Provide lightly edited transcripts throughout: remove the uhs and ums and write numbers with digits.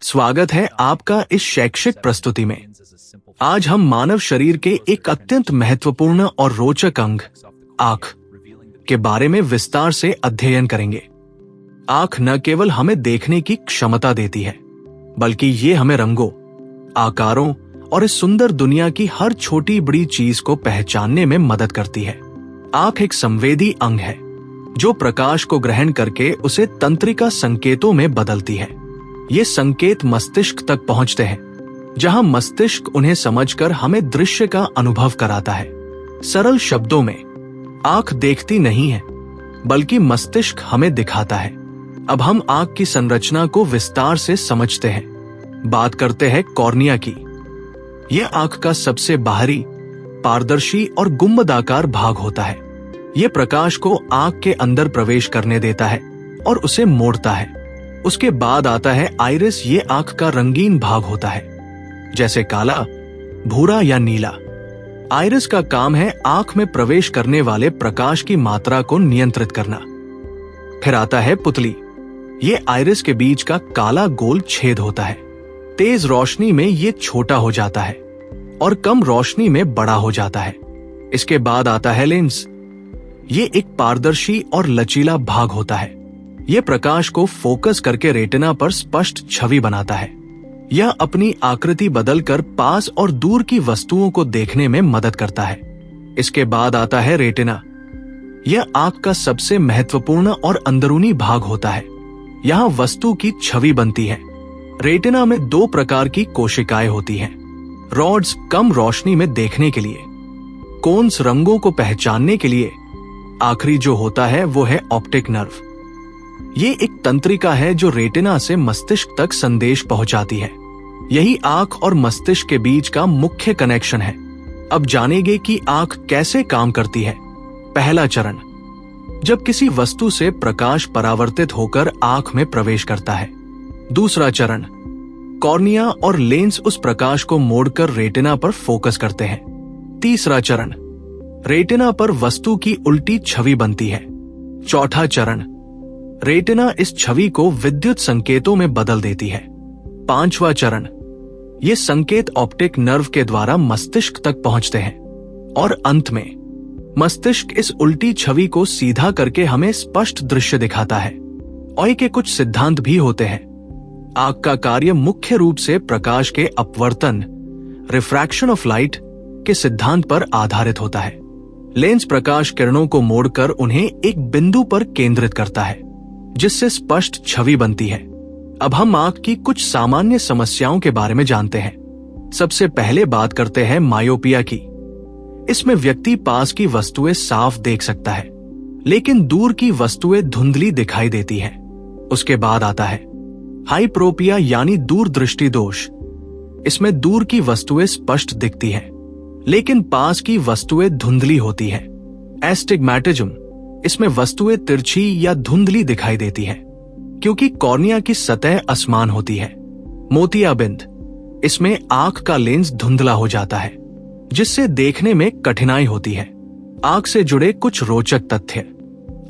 स्वागत है आपका इस शैक्षिक प्रस्तुति में। आज हम मानव शरीर के एक अत्यंत महत्वपूर्ण और रोचक अंग आंख के बारे में विस्तार से अध्ययन करेंगे। आंख न केवल हमें देखने की क्षमता देती है, बल्कि ये हमें रंगों, आकारों और इस सुंदर दुनिया की हर छोटी बड़ी चीज को पहचानने में मदद करती है। आंख एक संवेदी अंग है जो प्रकाश को ग्रहण करके उसे तंत्रिका संकेतों में बदलती है। ये संकेत मस्तिष्क तक पहुंचते हैं, जहां मस्तिष्क उन्हें समझकर हमें दृश्य का अनुभव कराता है। सरल शब्दों में, आंख देखती नहीं है, बल्कि मस्तिष्क हमें दिखाता है। अब हम आंख की संरचना को विस्तार से समझते हैं। बात करते हैं कॉर्निया की। यह आंख का सबसे बाहरी, पारदर्शी और गुंबदाकार भाग होता है। यह प्रकाश को आंख के अंदर प्रवेश करने देता है और उसे मोड़ता है। उसके बाद आता है आइरिस। ये आंख का रंगीन भाग होता है, जैसे काला, भूरा या नीला। आइरिस का काम है आंख में प्रवेश करने वाले प्रकाश की मात्रा को नियंत्रित करना। फिर आता है पुतली। ये आइरिस के बीच का काला गोल छेद होता है। तेज रोशनी में ये छोटा हो जाता है और कम रोशनी में बड़ा हो जाता है। इसके बाद आता है लेंस। ये एक पारदर्शी और लचीला भाग होता है। यह प्रकाश को फोकस करके रेटिना पर स्पष्ट छवि बनाता है। यह अपनी आकृति बदलकर पास और दूर की वस्तुओं को देखने में मदद करता है। इसके बाद आता है रेटिना। यह आंख का सबसे महत्वपूर्ण और अंदरूनी भाग होता है। यहाँ वस्तु की छवि बनती है। रेटिना में दो प्रकार की कोशिकाएं होती हैं। रॉड्स कम रोशनी में देखने के लिए, कोन्स रंगों को पहचानने के लिए। आखिरी जो होता है वो है ऑप्टिक नर्व। ये एक तंत्रिका है जो रेटिना से मस्तिष्क तक संदेश पहुंचाती है। यही आंख और मस्तिष्क के बीच का मुख्य कनेक्शन है। अब जानेंगे कि आंख कैसे काम करती है। पहला चरण, जब किसी वस्तु से प्रकाश परावर्तित होकर आंख में प्रवेश करता है। दूसरा चरण, कॉर्निया और लेंस उस प्रकाश को मोड़कर रेटिना पर फोकस करते हैं। तीसरा चरण, रेटिना पर वस्तु की उल्टी छवि बनती है। चौथा चरण, रेटिना इस छवि को विद्युत संकेतों में बदल देती है। पांचवा चरण, ये संकेत ऑप्टिक नर्व के द्वारा मस्तिष्क तक पहुंचते हैं। और अंत में, मस्तिष्क इस उल्टी छवि को सीधा करके हमें स्पष्ट दृश्य दिखाता है। और के कुछ सिद्धांत भी होते हैं। आंख का कार्य मुख्य रूप से प्रकाश के अपवर्तन, रिफ्रैक्शन ऑफ लाइट के सिद्धांत पर आधारित होता है। लेंस प्रकाश किरणों को मोड़कर उन्हें एक बिंदु पर केंद्रित करता है, जिससे स्पष्ट छवि बनती है। अब हम आंख की कुछ सामान्य समस्याओं के बारे में जानते हैं। सबसे पहले बात करते हैं मायोपिया की। इसमें व्यक्ति पास की वस्तुएं साफ देख सकता है, लेकिन दूर की वस्तुएं धुंधली दिखाई देती हैं। उसके बाद आता है हाइप्रोपिया यानी दूरदृष्टि दोष। इसमें दूर की वस्तुएं स्पष्ट दिखती हैं, लेकिन पास की वस्तुएं धुंधली होती हैं। एस्टिग्मैटिज्म, इसमें वस्तुएं तिरछी या धुंधली दिखाई देती हैं, क्योंकि कॉर्निया की सतह असमान होती है। मोतियाबिंद, इसमें आंख का लेंस धुंधला हो जाता है, जिससे देखने में कठिनाई होती है। आंख से जुड़े कुछ रोचक तथ्य।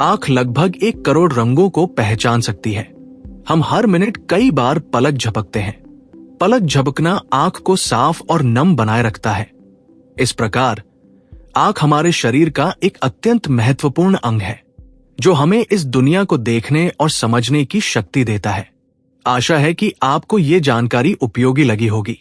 आंख लगभग 1 करोड़ रंगों को पहचान सकती है। हम हर मिनट कई बार पलक झपकते हैं। पलक झपकना आंख को साफ और नम बनाए रखता है। इस प्रकार आंख हमारे शरीर का एक अत्यंत महत्वपूर्ण अंग है, जो हमें इस दुनिया को देखने और समझने की शक्ति देता है। आशा है कि आपको ये जानकारी उपयोगी लगी होगी।